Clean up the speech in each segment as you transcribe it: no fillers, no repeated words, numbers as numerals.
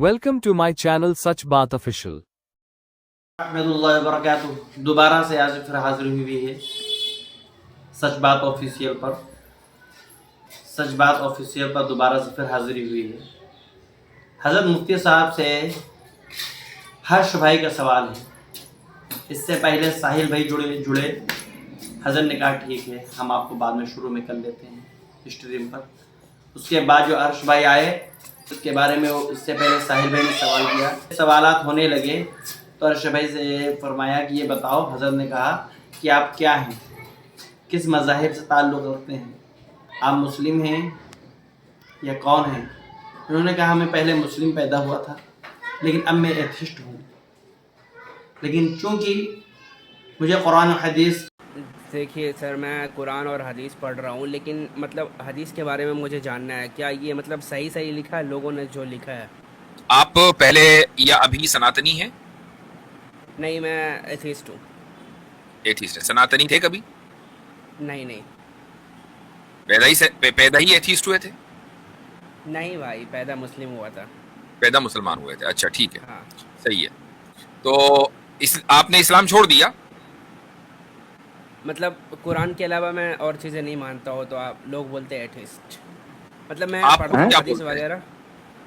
Welcome to my channel Sach Baat Official. रहमतुल्लाहि व बरकातुहू। दोबारा से आज फिर हाजिर हुई है सच बात ऑफिशियल पर। सच बात ऑफिशियल पर दोबारा से फिर हाजिरी हुई है। हज़रत मुफ्ती साहब से हर्ष भाई का सवाल है। इससे पहले साहिल भाई जुड़े हज़रत ने कहा ठीक है, हम आपको बाद में शुरू में कर लेते हैं स्ट्रीम पर। उसके बाद जो हर्ष भाई आए उसके बारे में उससे पहले साहिल भाई ने सवाल किया। सवालात होने लगे तो हर्ष भाई से फरमाया कि ये बताओ, हज़रत ने कहा कि आप क्या हैं, किस मज़ाहिब से ताल्लुक़ रखते हैं, आप मुस्लिम हैं या कौन हैं। उन्होंने कहा मैं पहले मुस्लिम पैदा हुआ था लेकिन अब मैं एथिस्ट हूँ, लेकिन चूँकि मुझे कुरान और हदीस। देखिए सर, मैं कुरान और हदीस पढ़ रहा हूँ, लेकिन मतलब हदीस के बारे में मुझे जानना है, क्या ये मतलब सही लिखा है लोगों ने जो लिखा है। आप पहले या अभी सनातनी हैं? नहीं, मैं एथिस्ट हूँ। एथीस्ट है। सनातनी थे कभी? नहीं पैदा ही एथीस्ट हुए थे? नहीं भाई, पैदा मुस्लिम हुआ था। पैदा मुसलमान हुए थे। अच्छा ठीक है, हाँ। सही है। तो आपने इस्लाम छोड़ दिया? मतलब कुरान के अलावा मैं और चीज़ें नहीं मानता हूँ तो आप लोग बोलते हैं एथिस्ट। मतलब मैं आप पढ़ता हूँ क्या हदीस बोलते हैं? वगैरह।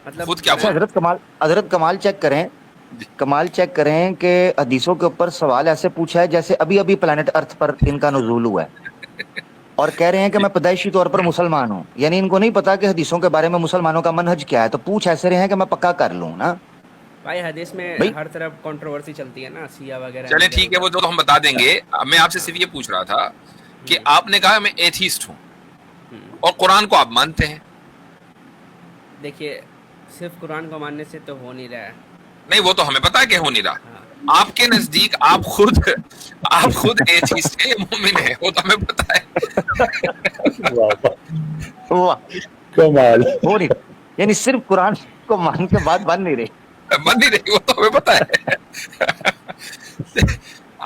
मतलब खुद क्या अच्छा, बोलते हैं? हजरत कमाल चेक करें। कमाल चेक करें कि हदीसों के ऊपर सवाल ऐसे पूछा है जैसे अभी अभी प्लेनेट अर्थ पर इनका नुज़ूल हुआ है, और कह रहे हैं कि मैं पैदाइशी तौर पर मुसलमान हूँ। यानी इनको नहीं पता कि हदीसों के बारे में मुसलमानों का मनहज क्या है, तो पूछ ऐसे रहे हैं कि मैं पक्का कर लूँ ना भाई, हदीस में भाई। हर तरफ कंट्रोवर्सी चलती है ना, शिया वगैरह। चले ठीक है, वो तो हम बता देंगे। मैं आपसे सिर्फ ये पूछ रहा था कि आपने कहा मैं एथीस्ट हूँ और कुरान को आप मानते हैं। देखिए, सिर्फ कुरान को मानने से तो हो नहीं रहा है। नहीं, वो तो हमें पता है कि हो नहीं रहा। हाँ। आपके नजदीक आप खुद एथीस्ट है या मोमिन है, वो तो हमें पता है। वाह, कमाल। हो नहीं, यानी सिर्फ कुरान को मान के बात बन नहीं रही। बन नहीं रही, वो तो हमें पता है।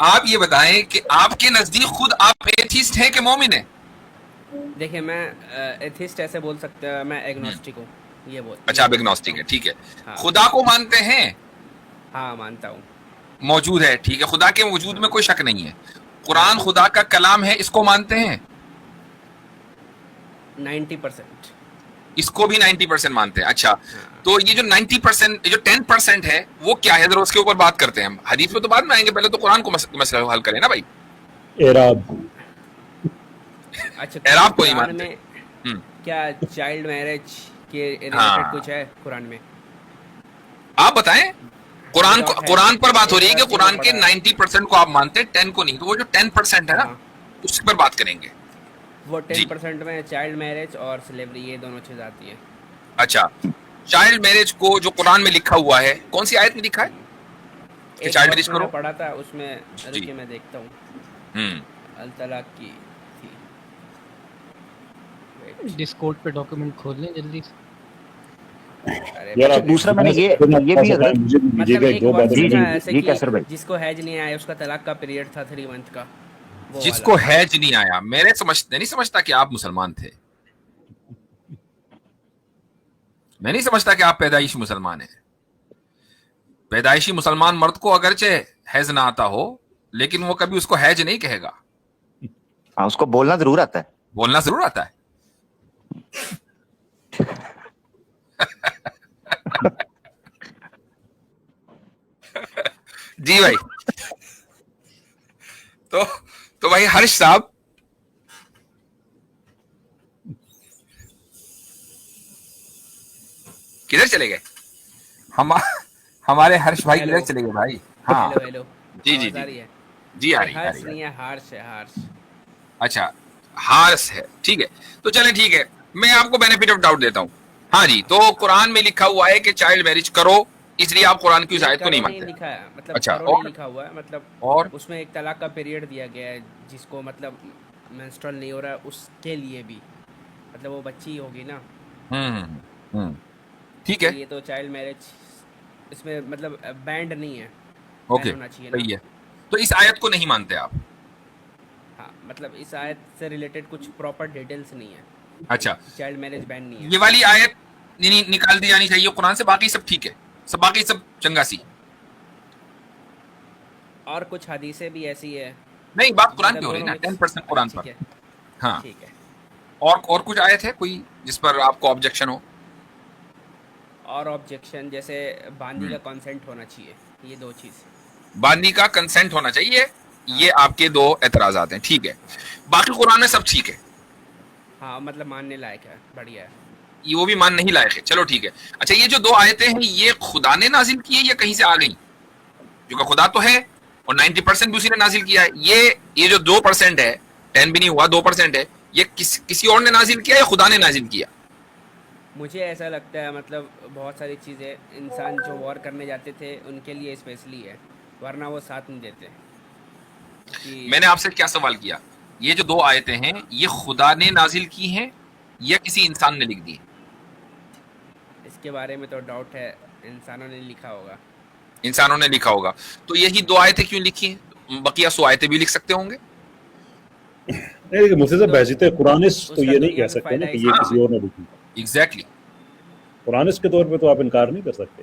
आप ये बताएं कि आपके नजदीक खुद आप एथीस्ट हैं कि मोमिन है? देखिए, मैं एथिस्ट ऐसे बोल सकते हैं, मैं एग्नोस्टिक हूँ, ये बोल। अच्छा, आप एग्नोस्टिक है, ठीक है। हाँ। खुदा को मानते हैं? हाँ, मानता हूँ। मौजूद है, ठीक है। खुदा के वजूद में कोई शक नहीं है। कुरान खुदा का कलाम है, इसको मानते हैं? 90%। इसको भी 90% मानते हैं। अच्छा, तो ये जो 90%, जो 10% है वो क्या है, जरा उसके ऊपर बात करते हैं हम। हदीस में तो बाद में आएंगे, पहले तो कुरान को मसला हल करें ना भाई। एराब। अच्छा, एराब को नहीं कुरान मानते। में क्या चाइल्ड मैरिज के रिलेटेड हाँ। कुछ है कुरान में? आप बताएं। कुरान को, कुरान पर बात हो रही है कि एक कुरान के पढ़ा है। 90% को आप मानते हैं, 10 को नहीं। तो वो जो 10% है ना, हाँ। उस पर बात करेंगे। वो जी। 10% में चाइल्ड मैरिज और स्लेवरी, ये दोनों चीज़ आती है। अच्छा, चाइल्ड मैरिज को जो कुरान में लिखा हुआ है, कौन सी आयत में लिखा है कि एक चाइल्ड वर्स मैरिज मैंने करो? पढ़ा था, उसमें जी। रुकिए मैं देखता हूँ। अल तलाक की थी। Wait, डिस्कॉर्ड पे डॉक्यूमेंट खोल लें जल्दी से। अरे यार भाई, आप दूसरा मैंने ये भी हजरत मुझे मतलब दीजिएगा एक दो वर्स बातें जी, लिखा जी, है ऐसे जी, कि कैसर भाई। जिसको हैज नहीं आया उसका तलाक का पीरियड था 3 मंथ का, वो जिसको वाला। हैज नहीं आया, मेरे नहीं समझता कि आप मुसलमान थे। मैं नहीं समझता कि आप पैदाइशी मुसलमान हैं। पैदाइशी मुसलमान मर्द को अगरचे हैज ना आता हो, लेकिन वो कभी उसको हैज नहीं कहेगा। हाँ, उसको बोलना जरूर आता है। बोलना जरूर आता है। जी भाई। तो भाई हर्ष साहब, किधर चले गए? हमारे हर्ष भाई किधर चले गए भाई? हाँ, हेलो। जी जी आवाज आ जी रही है? जी, आ अरे रही, आ हर्ष रही। नहीं है, हार्श है, हार्श। अच्छा, हार्स है, ठीक है। तो चले ठीक है, मैं आपको बेनिफिट ऑफ डाउट देता हूँ। हाँ जी, तो कुरान में लिखा हुआ है कि चाइल्ड मैरिज करो, इसलिए आप कुरान की उस आयत को नहीं करो नहीं मानते। लिखा है, मतलब अच्छा, करो नहीं और लिखा हुआ है, मतलब और उसमें एक तलाक का पीरियड दिया गया है, जिसको मतलब मेंस्ट्रुअल नहीं हो रहा है उसके लिए भी, मतलब वो बच्ची होगी ना। ठीक तो है, ये तो चाइल्ड मैरिज इसमें मतलब बैंड नहीं है, ओके, बैन होना चाहिए ना। सही है। तो इस आयत को नहीं मानते आप? हाँ, मतलब इस आयत से रिलेटेड कुछ प्रॉपर डिटेल्स नहीं है। अच्छा, चाइल्ड मैरिज बैन नहीं है। ये वाली आयत निकाल दी जानी चाहिए कुरान से, बाकी सब ठीक है। सब बाकी सब चंगासी। और कुछ हदीसें भी ऐसी है। नहीं, बात कुरान मतलब की हो रही है ना, दोनों mix- 10% कुरान ठीक पर। है, हाँ, ठीक है। और कुछ आयत है कोई जिस पर आपको ऑब्जेक्शन हो? और ऑब्जेक्शन जैसे बांदी का कंसेंट होना चाहिए, ये दो चीज़। बांदी का कंसेंट होना चाहिए, ये आपके दो एतराजात हैं, ठीक है। बाकी कुरान में सब ठीक है, हाँ मतलब मानने लायक है, बढ़िया है। ये वो भी मान नहीं लायक है, चलो ठीक है। अच्छा, ये जो दो आयतें हैं ये खुदा ने नाजिल की है या कहीं से आ गई? क्योंकि खुदा तो है और 90% भी उसी ने नाजिल किया है। ये जो 2% है, 10 भी नहीं हुआ, 2% है, ये किसी और ने नाजिल किया या खुदा ने नाजिल किया? मुझे ऐसा लगता है मतलब बहुत सारी चीज़ें इंसान जो वॉर करने जाते थे उनके लिए स्पेशली है, वरना वो साथ नहीं देते कि मैंने आपसे क्या सवाल किया, ये जो दो आयतें हैं ये खुदा ने नाजिल की हैं या किसी इंसान ने लिख दी? इसके बारे में तो डाउट है, इंसानों ने लिखा होगा। इंसानों ने लिखा होगा, तो यही दो आयतें क्यों लिखी हैं? बकिया 100 आयतें भी लिख सकते होंगे। नहीं, लेकिन मुझसे सब बहसीत है, कुरानिस्ट तो उसका ये नहीं दुनिया कह में सकते ना फायदा कि है। ये हाँ। किसी और ने लिखी। एग्जैक्टली। कुरानिस्ट के तौर पे तो आप इनकार नहीं कर सकते,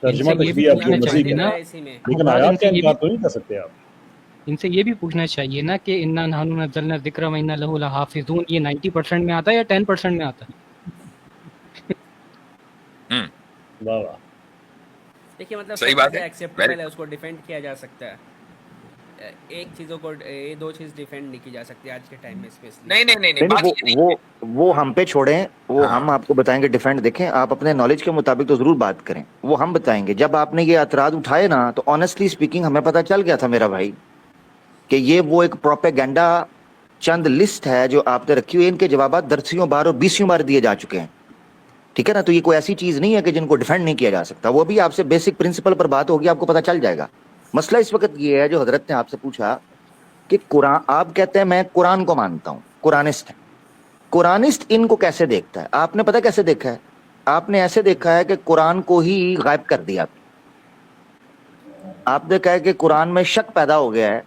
तर्जुमा इनसे ये तक भी भी आप पूछना जो मसीह चाहिए का, ना, इसी में लेकिन बाद आयात इनसे का ये इनकार भी तो नहीं कर सकते आप। इनसे ये भी पूछना चाहिए ना कि इन्ना नहनु नज़्ज़लना ज़िक्र व इन्ना लहु लहाफ़िज़ून, ये 90% में आता है या 10% में आता है? वाह वाह, देखिए मतलब सही बात है। एक्सेप्टेबल है, उसको डिफेंड किया जा सकता है। एक चीज़ों को ये दो चीज़ डिफेंड नहीं की जा सकती आज के टाइम में स्पेशली। नहीं नहीं नहीं नहीं, नहीं बात नहीं, ये नहीं वो हम पे छोड़ें, वो हाँ। हम आपको बताएंगे डिफेंड। देखें, आप अपने नॉलेज के मुताबिक तो जरूर बात करें, वो हम बताएंगे। जब आपने ये एतराज उठाए ना, तो ऑनेस्टली स्पीकिंग हमें पता चल गया था मेरा भाई कि ये वो एक प्रोपेगेंडा चंद लिस्ट है जो आपने रखी हुई है। इनके जवाब 10वीं बार और 20वीं बार दिए जा चुके हैं, ठीक है ना। तो ये कोई ऐसी चीज नहीं है कि जिनको डिफेंड नहीं किया जा सकता। वो भी आपसे बेसिक प्रिंसिपल पर बात होगी, आपको पता चल जाएगा। मसला इस वक्त ये है जो हजरत ने आपसे पूछा कि कुरान, आप कहते हैं मैं कुरान को मानता हूं, कुरानिस्ट है। कुरानिस्ट इनको कैसे देखता है? आपने पता कैसे देखा है? आपने ऐसे देखा है कि कुरान को ही गायब कर दिया। आपने कहा है कि कुरान में शक पैदा हो गया है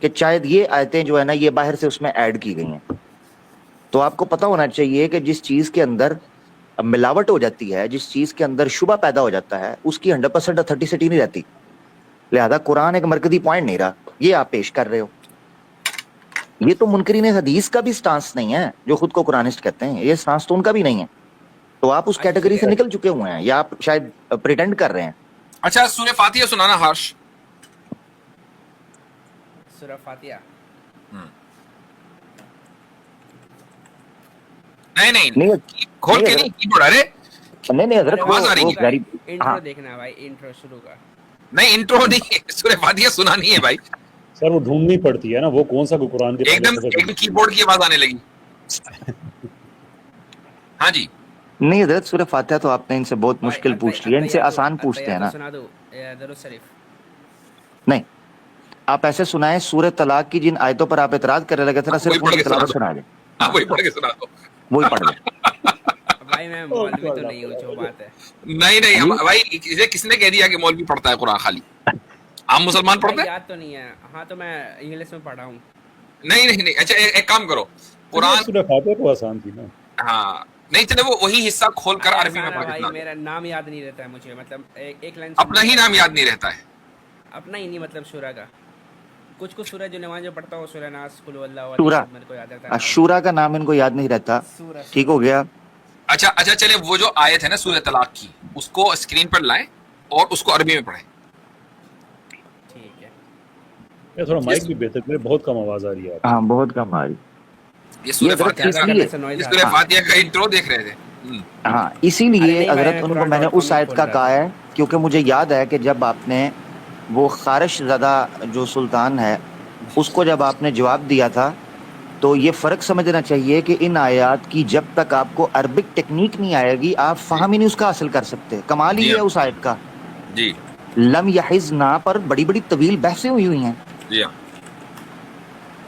कि शायद ये आयतें जो है ना ये बाहर से उसमें ऐड की गई हैं। तो आपको पता होना चाहिए कि जिस चीज के अंदर मिलावट हो जाती है, जिस चीज के अंदर शुबा पैदा हो जाता है, उसकी 100% ऑथेंटिसिटी नहीं रहती। लिहाजा कुरान एक मरकजी पॉइंट नहीं रहा, ये आप पेश कर रहे हो। ये तो मुनकरीन हदीस का भी स्टांस नहीं है जो खुद को कुरानिस्ट कहते हैं, ये स्टांस तो उनका भी नहीं है। तो आप उस कैटेगरी से निकल चुके हुए हैं या आप शायद प्रिटेंड कर रहे हैं। अच्छा, सूरह फातिहा सुनाना हर्ष। सूरह फातिहा नहीं नहीं नहीं, खोल नहीं, के नहीं, कीबोर्ड। अरे नहीं हजरत, आवाज आ रही वो है। गरीब, इंट्रो हाँ देखना है भाई, इंट्रो शुरू का। नहीं, इंट्रो नहीं, सूरह फातिहा सुनानी है भाई। सर वो ढूंढनी पड़ती है ना, वो कौन सा कुरान के एकदम कीबोर्ड की आवाज आने लगी। हाँ जी, नहीं हजरत, सूरह फातिहा तो आपने इनसे बहुत भाई, मुश्किल पूछ लिया, इनसे आसान पूछते हैं ना। सुना दो दरूद शरीफ। नहीं, आप ऐसे सुनाए सूरह तलाक की जिन आयतों पर आप एतराज करने लगे थे ना, सिर्फ वही पढ़ उनकी के सुना तलावत दो। सुना दे, हाँ वही पढ़ के सुना दो। वही पढ़ ले। भाई मैं मौलवी तो नहीं हूँ, जो बात है। नहीं नहीं भाई, इसे किसने कह दिया कि मौलवी पढ़ता है कुरान खाली? आम मुसलमान पढ़ते भाई हैं? याद तो नहीं है। हाँ तो मैं इंग्लिश में पढ़ा हूँ। नहीं नहीं नहीं, अच्छा एक काम करो, कुरान, सूरह फातिहा तो आसान थी ना। हाँ नहीं चले, वो वही हिस्सा खोल कर अरबी में आसान है पढ़ के भाई, सुना दो। मेरा नाम याद नहीं रहता है मुझे, मतलब एक लाइन अपना ही नाम याद नहीं रहता है। अपना ही नहीं, मतलब सूरह का कुछ सूरह जो नमाज में पढ़ता हूँ, सूरह नास, कुल हुवल्लाहु सूरह, अहद, मेरे को याद रहता है। अशूरा का नाम इनको याद नहीं रहता, सूरह ठीक हो गया। अच्छा अच्छा, चले वो जो आयत है ना सूरह तलाक की, उसको स्क्रीन पर लाएं और उसको अरबी में पढ़ें। ठीक है। ये थोड़ा माइक भी बेहतर करे, बहुत कम आवाज आ रही है। हाँ बहुत कम आ रही। ये सूरह ये फातिहा इसलिए- का, करने से noise ये आ सूरह रहा है। फातिहा का इंट्रो देख रहे थे। हाँ अरे इसीलिए नहीं, हजरत मैं उनको कुरान मैंने डॉट उस कॉम आयत खोल का रहा कहा था। है क्योंकि मुझे याद है कि जब आपने वो खारिश ज़दा जो सुल्तान है उसको जब आपने जवाब दिया था, तो ये फ़र्क समझना चाहिए कि इन आयात की जब तक आपको अरबिक टेक्निक नहीं आएगी आप फ़हम ही नहीं उसका हासिल कर सकते। कमाल ही जी है हाँ। उस आयत का। जी लम यहिज़ ना पर बड़ी बड़ी तवील बहसें हुई हैं। जी हाँ।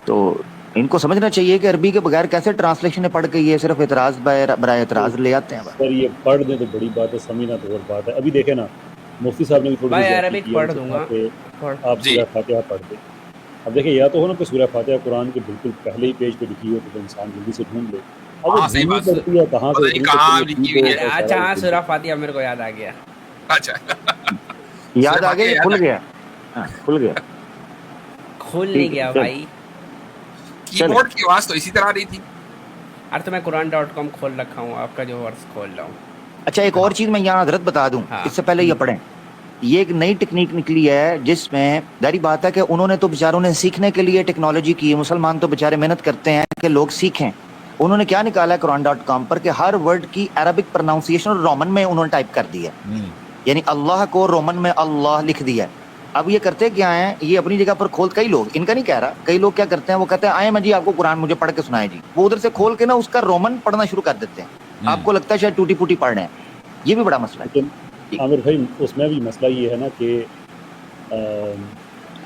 तो इनको समझना चाहिए कि अरबी के बगैर कैसे ट्रांसलेशन पढ़ के ये सिर्फ एतराज़ बराए एतराज़ ले आते हैं। सर ये पढ़ दें तो बड़ी बात है, समझना तो और बात है। अभी देखे ना, मुफ्ती साहब ने भी थोड़ी भाई सी अरबिक की है, पढ़ उनसे दूंगा। कहा कि पढ़। आप जी। सूरह फातिहा पढ़ दें। अब देखिए, या तो हो ना कि सूरह फातिहा कुरान के बिल्कुल पहले ही पेज पे लिखी हो तो इंसान जल्दी से ढूंढ ले। अब वो हाँ, सही ढूंढनी बात है। पड़ती है कहाँ पता से नहीं कहाँ लिखी हुई है। अच्छा हाँ, सूरह फातिहा मेरे को याद आ गया। अच्छा याद आ गया, ये खुल गया, हाँ, खुल गया। खुल ठीक नहीं है, गया चल। भाई। कीबोर्ड की आवाज तो इसी तरह आ रही थी। अरे तो मैं कुरान.com खोल रखा हूँ, आपका जो वर्स खोल रहा हूँ। अच्छा, एक और चीज मैं यहाँ हजरत बता दूं, हाँ। इससे पहले ये पढ़ें। ये एक नई टेक्निक निकली है जिसमें जारी बात है कि उन्होंने तो बेचारों ने सीखने के लिए टेक्नोलॉजी की है, मुसलमान तो बेचारे मेहनत करते हैं कि लोग सीखें। उन्होंने क्या निकाला है कुरान.com पर कि हर वर्ड की अरबिक प्रोनाउंसिएशन रोमन में उन्होंने टाइप कर दिया है, यानी अल्लाह को रोमन में अल्लाह लिख दिया है। अब ये करते क्या हैं, ये अपनी जगह पर खोल, कई लोग, इनका नहीं कह रहा, कई लोग क्या करते हैं, वो कहते हैं आए मैं जी आपको कुरान मुझे पढ़ के सुनाए जी, वो उधर से खोल के ना उसका रोमन पढ़ना शुरू कर देते हैं। आपको लगता है शायद टूटी फूटी पढ़ रहे हैं, ये भी बड़ा मसला है। लेकिन आमिर भाई उसमें भी मसला ये है ना कि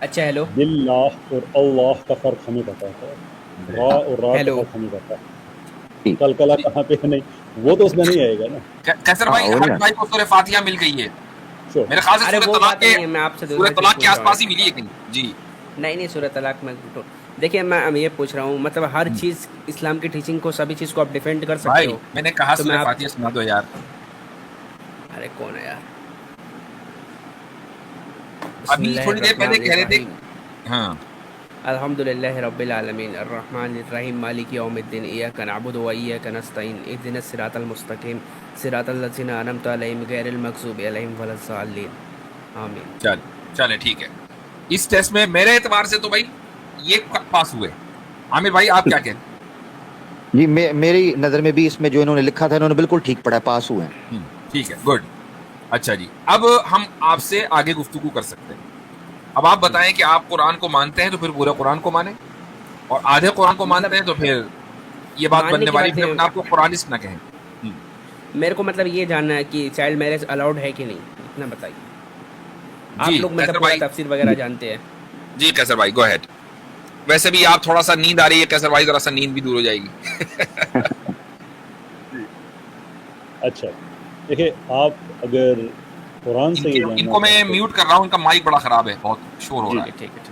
अच्छा हेलो बिल्लाह और अल्लाह का फ़र्क हमें पता है, रा और रा का हेलो। फ़र्क हमें पता है। कलकला कहाँ पे है, नहीं वो तो उसमें नहीं आएगा ना। कैसर भाई, हाँ, और हर क्या? भाई को सूरह फातिहा मिल गई है Sure. मेरे ख्याल से। अरे सूरह वो तलाक बात नहीं है, के मैं आपसे सूरह दूसरा तलाक चीज़ के पूछ रहा आसपास ही हूँ। मिली है कहीं जी। नहीं सूरह तलाक में तो देखिए, मैं ये पूछ रहा हूँ, मतलब हर चीज़ इस्लाम की टीचिंग को, सभी चीज़ को आप डिफेंड कर सकते भाई हो। मैंने कहा तो मैं सूरह आप- फातिहा सुना दो यार। अरे कौन है यार? अभी थोड़ी देर पहले कह रहे थे। हाँ अल्हम्दुलिल्लाह रब्बिल आलमीन अर्रहमानिर रहीम मालिक यौमिद्दीन इय्याका नअबुदु व इय्याका नस्तईन इहदिनस सिरातल मुस्तकीम सिरातल लज़ीना अनअमता अलैहिम गैरिल मग़ज़ूबि अलैहिम वलज़्ज़ालिन आमीन। चले ठीक है। इस टेस्ट में मेरे एतबार से तो भाई ये पास हुए। आमिर भाई आप क्या कहते हैं? जी मेरी नजर में भी इसमें जो इन्होंने लिखा था इन्होंने बिल्कुल ठीक पढ़ा है, पास हुए हैं। ठीक है, गुड। अच्छा जी, अब हम आपसे आगे गुफ्तगू कर सकते हैं। अब आप बताएं कि आप कुरान को मानते हैं तो फिर पूरे कुरान को मानें, और आधे कुरान को मानते हैं तो फिर ये बात मानने बनने की वाली बात फिर है। अपने आप को कुरानिस्ट ना कहें। मेरे को मतलब ये जानना है कि चाइल्ड मैरिज अलाउड है कि नहीं, इतना बताइए। आप जी, लोग कैसर मतलब पूरा भाई। तफसीर वगैरह जानते हैं। जी कैसर भाई गो अहेड। वैसे भी आप थोड़ा सा नींद आ रही है कैसर भाई, जरा सा नींद भी दूर हो जाएगी। अच्छा देखिए, आप अगर कुरान से ये जानना इनको मैं चाहते हैं- म्यूट कर रहा हूँ, इनका माइक बड़ा खराब है, बहुत शोर हो रहा है। ठीक है।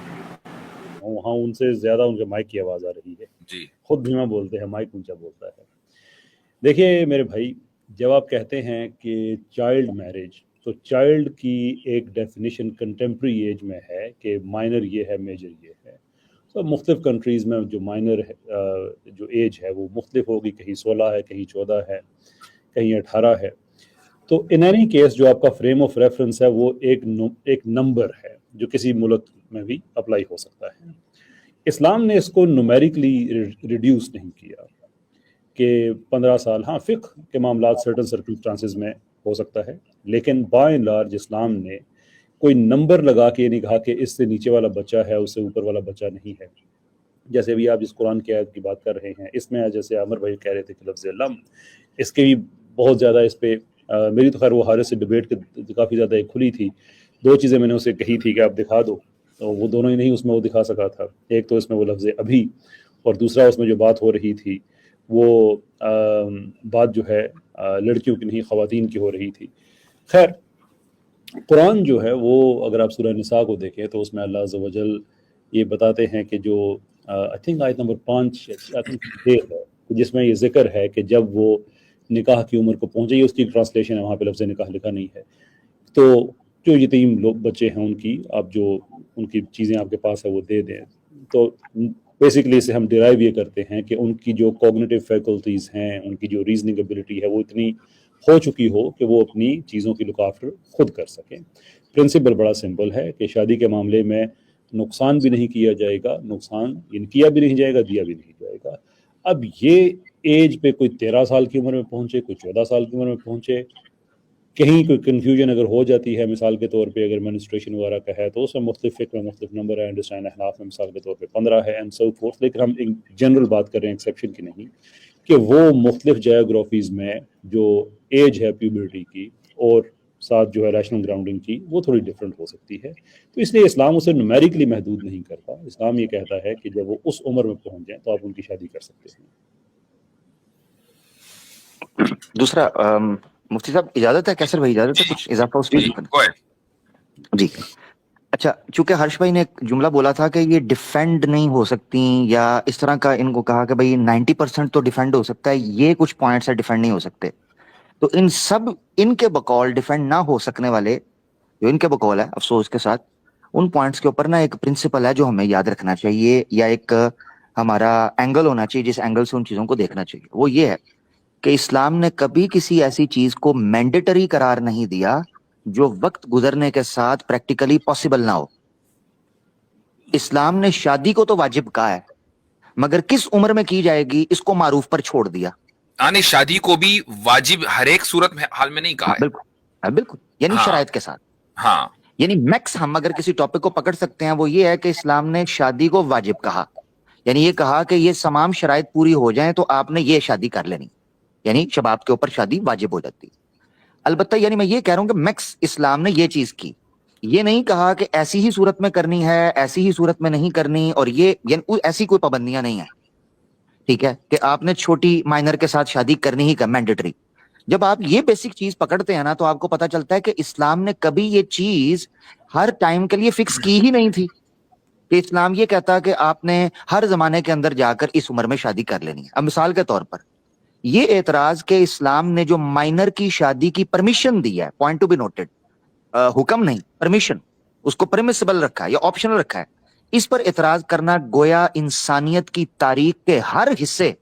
वहाँ उनसे ज़्यादा उनके माइक की आवाज़ आ रही है, जी खुद धीमा बोलते हैं, माइक ऊंचा बोलता है। देखिए मेरे भाई, जब आप कहते हैं कि चाइल्ड मैरिज, तो चाइल्ड की एक डेफिनेशन कंटेम्प्रेरी एज में है कि माइनर ये है, मेजर ये है। तो मुख्तलिफ कंट्रीज़ में जो माइनर जो एज है वो मुख्तलिफ होगी, कहीं 16 है, कहीं 14 है, कहीं 18 है। तो इन एनी केस जो आपका फ्रेम ऑफ रेफरेंस है वो एक नंबर है जो किसी मुल्क में भी अप्लाई हो सकता है। इस्लाम ने इसको नुमेरिकली रिड्यूस नहीं किया कि 15 साल, हाँ फ़िक़्ह के मामला सर्टन सर्कमस्टांसिस में हो सकता है, लेकिन बाय एंड लार्ज इस्लाम ने कोई नंबर लगा के ये नहीं कहा कि इससे नीचे वाला बच्चा है, उससे ऊपर वाला बच्चा नहीं है। जैसे भी आप जिस कुरान की आयत की बात कर रहे हैं, इसमें जैसे अमर भाई कह रहे थे कि लफ्ज़ लम, इसके भी बहुत ज़्यादा इस पर मेरी तो खैर वो हारिस से डिबेट काफ़ी ज़्यादा एक खुली थी। दो चीज़ें मैंने उसे कही थी कि आप दिखा दो, तो वो दोनों ही नहीं उसमें वो दिखा सका था। एक तो इसमें वो लफ्ज़ अभी, और दूसरा उसमें जो बात हो रही थी वो बात जो है लड़कियों की नहीं, ख़वातीन की हो रही थी। खैर कुरान जो है वो अगर आप सूरह निसा को देखें तो उसमें अल्लाह अज़्ज़ व जल ये बताते हैं कि जो आई थिंक आयत नंबर 5 आई थिंक 6 है, जिसमें ये जिक्र है कि जब वो निकाह की उम्र को पहुँचे, ये उसकी ट्रांसलेशन है, वहाँ पे लफ्ज़ निकाह लिखा नहीं है। तो जो यतीम लोग बच्चे हैं उनकी आप जो उनकी चीज़ें आपके पास है वो दे दें। तो बेसिकली इसे हम डिराइव ये करते हैं कि उनकी जो कॉग्निटिव फैकल्टीज़ हैं, उनकी जो रीजनिंग एबिलिटी है वो इतनी हो चुकी हो कि वो अपनी चीज़ों की लुक आफ्टर खुद कर सकें। प्रिंसिपल बड़ा सिंपल है कि शादी के मामले में नुकसान भी नहीं किया जाएगा, नुकसान किया भी नहीं जाएगा, दिया भी नहीं जाएगा। अब ये एज पे कोई 13 साल की उम्र में पहुँचे, कोई 14 साल की उम्र में पहुँचे, कहीं कोई कन्फ्यूजन अगर हो जाती है, मिसाल के तौर पे अगर मेंस्ट्रुएशन वगैरह का है तो उसमें मुख्तलिफ फ़िक़्ह में मुख्तलिफ नंबर है, अंडरस्टैंड अहनाफ में मिसाल के तौर पे 15 है एंड सो फोर्थ। लेकिन हम एक जनरल बात कर रहे हैं, एक्सेप्शन की नहीं, कि वो मुख्तलिफ जायोग्राफीज़ में जो एज है प्यूबर्टी की और साथ जो है रैशनल ग्राउंडिंग की, वो थोड़ी डिफरेंट हो सकती है। तो इसलिए इस्लाम उसे न्यूमेरिकली महदूद नहीं करता। इस्लाम ये कहता है कि जब वो उस उम्र में पहुँच जाए तो आप उनकी शादी कर सकते हैं। दूसरा मुफ्ती साहब इजाजत है, कैसर भाई इजाजत है, कुछ इजाफा उस चीज पर? जी अच्छा, चूंकि हर्ष भाई ने एक जुमला बोला था कि ये डिफेंड नहीं हो सकती, या इस तरह का इनको कहा कि भाई 90% तो डिफेंड हो सकता है, ये कुछ पॉइंट्स है डिफेंड नहीं हो सकते। تو ان کے بقول ڈیفینڈ نہ ہو سکنے والے جو ان کے بقول ہے افسوس کے ساتھ ان پوائنٹس کے اوپر نا ایک پرنسپل ہے جو ہمیں یاد رکھنا چاہیے یا ایک ہمارا اینگل ہونا چاہیے جس اینگل سے ان چیزوں کو دیکھنا چاہیے. وہ یہ ہے کہ اسلام نے کبھی کسی ایسی چیز کو مینڈیٹری قرار نہیں دیا جو وقت گزرنے کے ساتھ پریکٹیکلی پاسبل نہ ہو. اسلام نے شادی کو تو واجب کہا ہے مگر کس عمر میں کی جائے گی اس کو معروف پر چھوڑ دیا. یعنی شادی کو بھی واجب ہر ایک صورت میں حال میں نہیں کہا ہے. بالکل بالکل یعنی ہاں شرائط کے ساتھ. ہاں یعنی میکس ہم اگر کسی ٹاپک کو پکڑ سکتے ہیں وہ یہ ہے کہ اسلام نے شادی کو واجب کہا, یعنی یہ کہا کہ یہ تمام شرائط پوری ہو جائیں تو آپ نے یہ شادی کر لینی, یعنی شباب کے اوپر شادی واجب ہو جاتی. البتہ یعنی میں یہ کہہ رہا ہوں کہ میکس اسلام نے یہ چیز کی, یہ نہیں کہا کہ ایسی ہی صورت میں کرنی ہے ایسی ہی صورت میں نہیں کرنی, اور یہ یعنی ایسی کوئی پابندیاں نہیں ہیں. ٹھیک ہے کہ آپ نے چھوٹی مائنر کے ساتھ شادی کرنی ہی کا مینڈیٹری. جب آپ یہ بیسک چیز پکڑتے ہیں نا تو آپ کو پتا چلتا ہے کہ اسلام نے کبھی یہ چیز ہر ٹائم کے لیے فکس کی ہی نہیں تھی کہ اسلام یہ کہتا کہ آپ نے ہر زمانے کے اندر جا کر اس عمر میں شادی کر لینی ہے. اب مثال کے طور پر یہ اعتراض کہ اسلام نے جو مائنر کی شادی کی پرمیشن دی ہے, پوائنٹ ٹو بی نوٹڈ, حکم نہیں پرمیشن, اس کو پرمیسبل رکھا ہے یا آپشنل رکھا ہے, اس پر اعتراض کرنا گویا انسانیت کی تاریخ کے ہر حصے,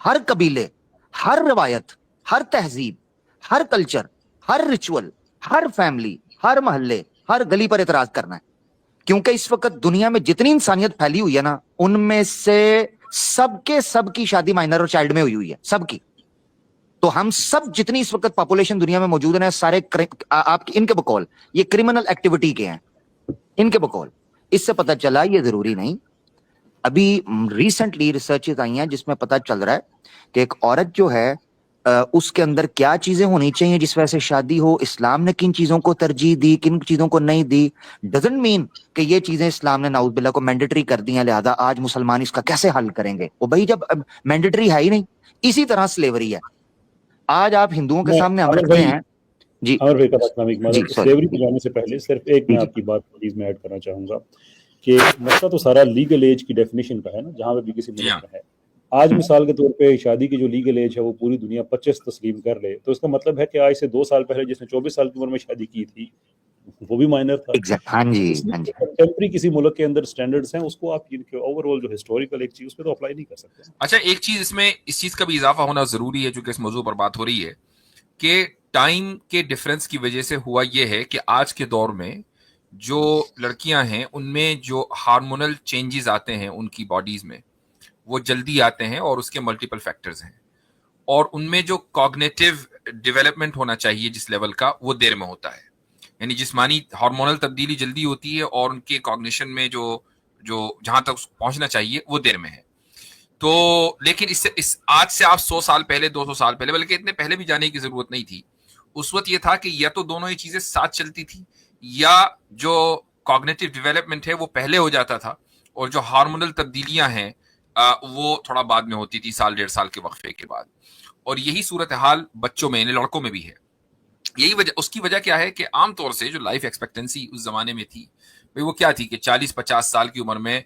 ہر قبیلے, ہر روایت, ہر تہذیب, ہر کلچر, ہر ریچول, ہر فیملی, ہر محلے, ہر گلی پر اعتراض کرنا ہے. کیونکہ اس وقت دنیا میں جتنی انسانیت پھیلی ہوئی ہے نا ان میں سے سب کی شادی مائنر اور چائلڈ میں ہوئی ہے, سب کی. تو ہم سب جتنی اس وقت پاپولیشن دنیا میں موجود ہیں سارے آپ ان کے بقول یہ کرمنل ایکٹیویٹی کے ہیں, ان کے بقول. اس سے پتہ چلا یہ ضروری نہیں. ابھی ریسنٹلی ریسرچز آئی ہیں جس میں پتہ چل رہا ہے کہ ایک عورت جو ہے اس کے اندر کیا چیزیں ہونی چاہیے جس وجہ سے شادی ہو, اسلام نے کن چیزوں کو ترجیح دی, کن چیزوں کو نہیں دی. ڈزنٹ مین کہ یہ چیزیں اسلام نے نعوذ باللہ کو مینڈیٹری کر دی ہیں لہذا آج مسلمان اس کا کیسے حل کریں گے. وہ بھائی جب مینڈیٹری ہے ہی نہیں. اسی طرح سلیوری ہے. آج آپ ہندوؤں کے سامنے ہم رکھتے ہیں جی عمر بھائی کا اسلامک مدد سوری سلیوری پہ جانے سے پہلے صرف ایک میں آپ کی بات پلیز میں ایڈ کرنا چاہوں گا کہ مسئلہ تو سارا لیگل ایج کی ڈیفینیشن کا ہے نا, جہاں پہ بھی کسی ملک میں ہے. آج مثال کے طور پہ شادی کی جو لیگل ایج ہے وہ پوری دنیا 25 تسلیم کر لے تو اس کا مطلب ہے کہ آج سے 2 سال پہلے جس نے 24 سال کی عمر میں شادی کی تھی وہ بھی مائنر تھا. ہاں جی کنٹمپری کسی ملک کے اندر سٹینڈرڈز ہیں اس کو آپ اوور آل جو ہسٹوریکل ایک چیز اس پہ تو اپلائی نہیں کر سکتے. اچھا ایک چیز اس میں اس چیز کا بھی اضافہ ہونا ضروری ہے چونکہ اس موضوع پر بات ہو رہی ہے کہ ٹائم کے ڈفرنس کی وجہ سے ہوا یہ ہے کہ آج کے دور میں جو لڑکیاں ہیں ان میں جو ہارمونل چینجز آتے ہیں ان کی باڈیز میں وہ جلدی آتے ہیں اور اس کے ملٹیپل فیکٹرز ہیں, اور ان میں جو کوگنیٹو ڈیولپمنٹ ہونا چاہیے جس لیول کا وہ دیر میں ہوتا ہے. یعنی جسمانی ہارمونل تبدیلی جلدی ہوتی ہے اور ان کے کوگنیشن میں جو جہاں تک پہنچنا چاہیے وہ دیر میں ہے. تو لیکن آج سے آپ 100 سال پہلے 200 سال پہلے بلکہ اتنے پہلے بھی جانے کی ضرورت نہیں تھی. اس وقت یہ تھا کہ یا تو دونوں ہی چیزیں ساتھ چلتی تھی یا جو کوگنیٹو ڈیولپمنٹ ہے وہ پہلے ہو جاتا تھا اور جو ہارمونل تبدیلیاں ہیں وہ تھوڑا بعد میں ہوتی تھی, 1.5 سال کے وقفے کے بعد. اور یہی صورتحال بچوں میں یعنی لڑکوں میں بھی ہے. یہی وجہ, اس کی وجہ کیا ہے کہ عام طور سے جو لائف ایکسپیکٹنسی اس زمانے میں تھی وہ کیا تھی کہ 40-50 سال کی عمر میں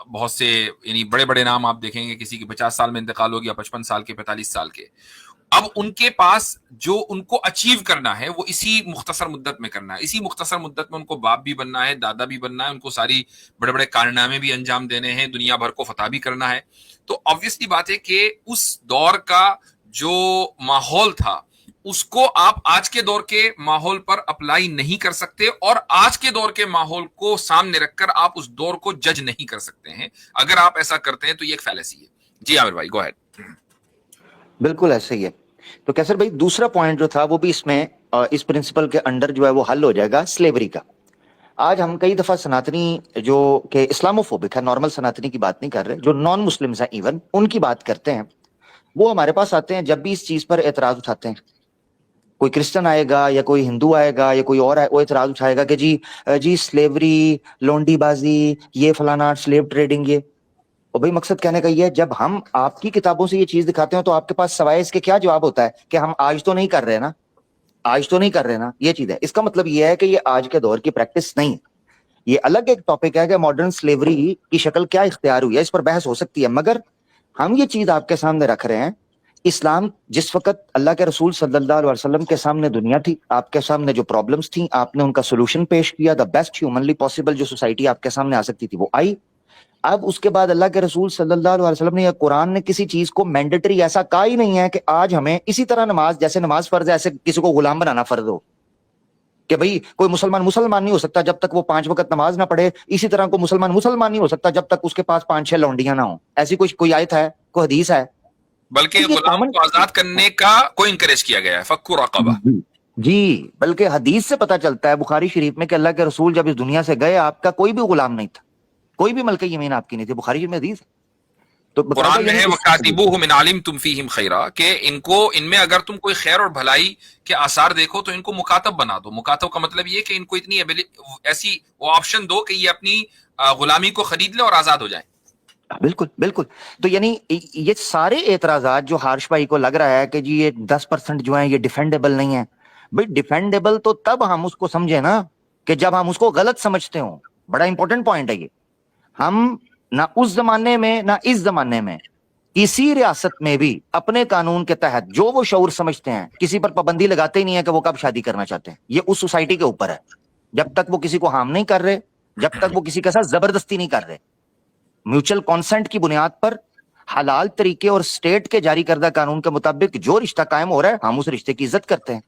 بہت سے یعنی بڑے بڑے نام آپ دیکھیں گے کسی کے 50 سال میں انتقال ہو گیا, 55 سال کے, 45 سال کے. اب ان کے پاس جو ان کو اچیو کرنا ہے وہ اسی مختصر مدت میں کرنا ہے. اسی مختصر مدت میں ان کو باپ بھی بننا ہے, دادا بھی بننا ہے, ان کو ساری بڑے بڑے کارنامے بھی انجام دینے ہیں, دنیا بھر کو فتح بھی کرنا ہے. تو آبویسلی بات ہے کہ اس دور کا جو ماحول تھا اس کو آپ آج کے دور کے ماحول پر اپلائی نہیں کر سکتے, اور آج کے دور کے ماحول کو سامنے رکھ کر آپ اس دور کو جج نہیں کر سکتے ہیں. اگر آپ ایسا کرتے ہیں تو یہ ایک فیلیسی ہے. جی عامر بھائی گو ہیڈ. بالکل ایسا ہی ہے. تو کیسر بھائی دوسرا پوائنٹ جو تھا وہ بھی اس میں اس پرنسپل کے انڈر جو ہے وہ حل ہو جائے گا سلیوری کا. آج ہم کئی دفعہ سناتنی جو کہ اسلاموفوبک ہے, نارمل سناتنی کی بات نہیں کر رہے, جو نان مسلمز ہیں ایون ان کی بات کرتے ہیں, وہ ہمارے پاس آتے ہیں جب بھی اس چیز پر اعتراض اٹھاتے ہیں. کوئی کرسچن آئے گا یا کوئی ہندو آئے گا یا کوئی اور وہ اعتراض اٹھائے گا کہ جی سلیوری, لونڈی بازی, یہ فلانا, سلیو ٹریڈنگ, یہ. اور بھائی مقصد کہنے کا یہ ہے جب ہم آپ کی کتابوں سے یہ چیز دکھاتے ہیں تو آپ کے پاس سوائے اس کے کیا جواب ہوتا ہے کہ ہم آج تو نہیں کر رہے نا, آج تو نہیں کر رہے نا. یہ چیز ہے. اس کا مطلب یہ ہے کہ یہ آج کے دور کی پریکٹس نہیں. یہ الگ ایک ٹاپک ہے کہ ماڈرن سلیوری کی شکل کیا اختیار ہوئی ہے, اس پر بحث ہو سکتی ہے, مگر ہم یہ چیز آپ کے سامنے رکھ رہے ہیں اسلام جس وقت اللہ کے رسول صلی اللہ علیہ وسلم کے سامنے دنیا تھی, آپ کے سامنے جو پرابلمز تھیں آپ نے ان کا سولوشن پیش کیا, دا بیسٹ ہیومنلی پاسبل جو سوسائٹی آپ کے سامنے آ سکتی تھی وہ آئی. اب اس کے بعد اللہ کے رسول صلی اللہ علیہ وسلم نے یا قرآن نے کسی چیز کو مینڈیٹری ایسا کہا ہی نہیں ہے کہ آج ہمیں اسی طرح نماز, جیسے نماز فرض ہے ایسے کسی کو غلام بنانا فرض ہو, کہ بھئی کوئی مسلمان نہیں ہو سکتا جب تک وہ 5 وقت نماز نہ پڑھے, اسی طرح کوئی مسلمان نہیں ہو سکتا جب تک اس کے پاس 5-6 لونڈیاں نہ ہوں. ایسی کوئی آیت ہے, کوئی حدیث ہے؟ بلکہ غلام کو آزاد کرنے کا کوئی انکریج کیا گیا ہے, فک رقبہ. جی, بلکہ حدیث سے پتہ چلتا ہے بخاری شریف میں کہ اللہ کے رسول جب اس دنیا سے گئے آپ کا کوئی بھی غلام نہیں تھا, کوئی بھی ملکہ یمین آپ کی نہیں تھی. بخاری شریف میں حدیث ہے. تو قرآن میں ہے وَكَاتِبُوهُ مِنْ عَلِمْتُمْ فِيهِمْ خَيْرًا, کہ ان میں اگر تم کوئی خیر اور بھلائی کے آثار دیکھو تو ان کو مکاتب بنا دو. مکاتب کا مطلب یہ کہ ان کو اتنی ایسی وہ آپشن دو کہ یہ اپنی غلامی کو خرید لیں اور آزاد ہو جائیں. بالکل. تو یعنی یہ سارے اعتراضات جو ہارش بھائی کو لگ رہا ہے کہ جی یہ 10% جو ہیں یہ ڈیفینڈیبل نہیں ہے, بھئی ڈیفینڈیبل تو تب ہم اس کو سمجھیں نا کہ جب ہم اس کو غلط سمجھتے ہوں. بڑا امپورٹنٹ پوائنٹ ہے یہ. ہم نہ اس زمانے میں نہ اس زمانے میں کسی ریاست میں بھی اپنے قانون کے تحت جو وہ شعور سمجھتے ہیں کسی پر پابندی لگاتے ہی نہیں ہے کہ وہ کب شادی کرنا چاہتے ہیں. یہ اس سوسائٹی کے اوپر ہے. جب تک وہ کسی کو ہارم نہیں کر رہے, جب تک وہ کسی کے ساتھ زبردستی نہیں کر رہے, میوچل کانسنٹ کی بنیاد پر حلال طریقے اور اسٹیٹ کے جاری کردہ قانون کے مطابق جو رشتہ قائم ہو رہا ہے ہم اس رشتے کی عزت کرتے ہیں,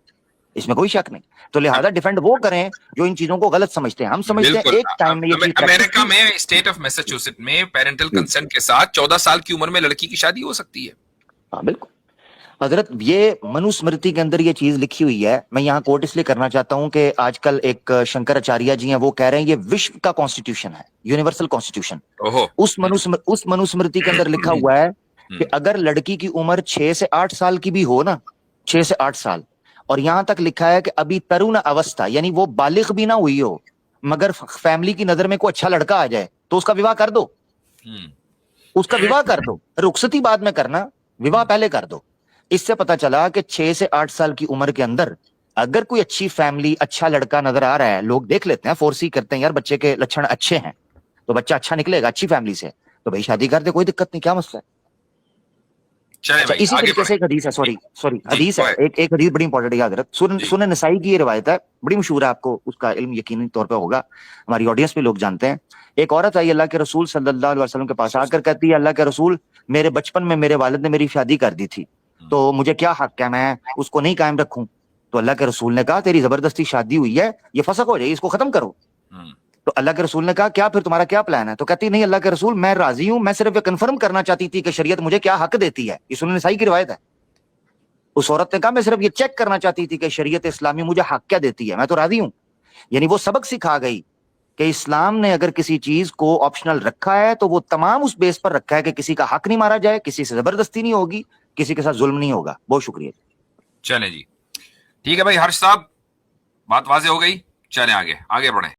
اس میں کوئی شک نہیں. تو لہذا ڈیفینڈ وہ کریں جو ان چیزوں کو غلط سمجھتے ہیں. ہم سمجھتے ہیں ایک ٹائم میں یہ چیز امریکہ میں اسٹیٹ آف میساچوسٹ میں پیرنٹل کنسنٹ کے ساتھ 14 سال کی عمر میں لڑکی کی شادی ہو سکتی ہے. ہاں بالکل. حضرت یہ منو اسمرتی کے اندر یہ چیز لکھی ہوئی ہے. میں یہاں کوٹ اس لیے کرنا چاہتا ہوں کہ آج کل ایک شنکر اچاریہ جی ہیں, وہ کہہ رہے ہیں یہ وشو کا کانسٹیٹیوشن ہے, یونیورسل کانسٹیٹیوشن. اس منو اسمرتی کے اندر لکھا ہوا ہے کہ اگر لڑکی کی عمر 6 سے 8 سال کی بھی ہو نا, 6 سے 8 سال, اور یہاں تک لکھا ہے کہ ابھی ترون اوستھا یعنی وہ بالغ بھی نہ ہوئی ہو مگر فیملی کی نظر میں کوئی اچھا لڑکا آ جائے تو اس کا وواہ کر دو, اس کا وواہ کر دو. رخصتی بعد میں کرنا, وواہ پہلے کر دو. اس سے پتا چلا کہ 6 سے 8 سال کی عمر کے اندر اگر کوئی اچھی فیملی, اچھا لڑکا نظر آ رہا ہے, لوگ دیکھ لیتے ہیں, فورسی کرتے ہیں یار بچے کے لچھن اچھے ہیں تو بچہ اچھا نکلے گا اچھی فیملی سے, تو بھائی شادی کر دے, کوئی دقت نہیں, کیا مسئلہ ہے. اسی طریقے سے ایک حدیث ہے, سوری حدیث ہے, ایک حدیث بڑی امپورٹنٹ ہے حضرت. سنن نسائی کی یہ روایت ہے, بڑی مشہور ہے, آپ کو اس کا علم یقینی طور پہ ہوگا, ہماری آڈینس میں لوگ جانتے ہیں. ایک عورت آئی اللہ کے رسول صلی اللہ علیہ وسلم کے پاس, آ کر کہتی ہے اللہ کے رسول میرے بچپن میں میرے والد نے میری شادی کر دی تھی, تو مجھے کیا حق ہے, میں اس کو نہیں قائم رکھوں؟ تو اللہ کے رسول نے کہا تیری زبردستی شادی ہوئی ہے, یہ فسخ ہو جائے, اس کو ختم کرو. تو اللہ کے رسول نے کہا کیا پھر تمہارا کیا پلان ہے؟ تو کہتی نہیں اللہ کے رسول میں راضی ہوں, میں صرف یہ کنفرم کرنا چاہتی تھی کہ شریعت مجھے کیا حق دیتی ہے. یہ سنن نسائی کی روایت ہے. اس عورت نے کہا میں صرف یہ چیک کرنا چاہتی تھی کہ شریعت اسلامی مجھے حق کیا دیتی ہے, میں تو راضی ہوں. یعنی وہ سبق سکھا گئی کہ اسلام نے اگر کسی چیز کو آپشنل رکھا ہے تو وہ تمام اس بیس پر رکھا ہے کہ کسی کا حق نہیں مارا جائے, کسی سے زبردستی نہیں ہوگی, کسی کے ساتھ ظلم نہیں ہوگا. بہت شکریہ. چلیں جی ٹھیک ہے بھائی ہرش صاحب, بات واضح ہو گئی, چلیں آگے بڑھیں.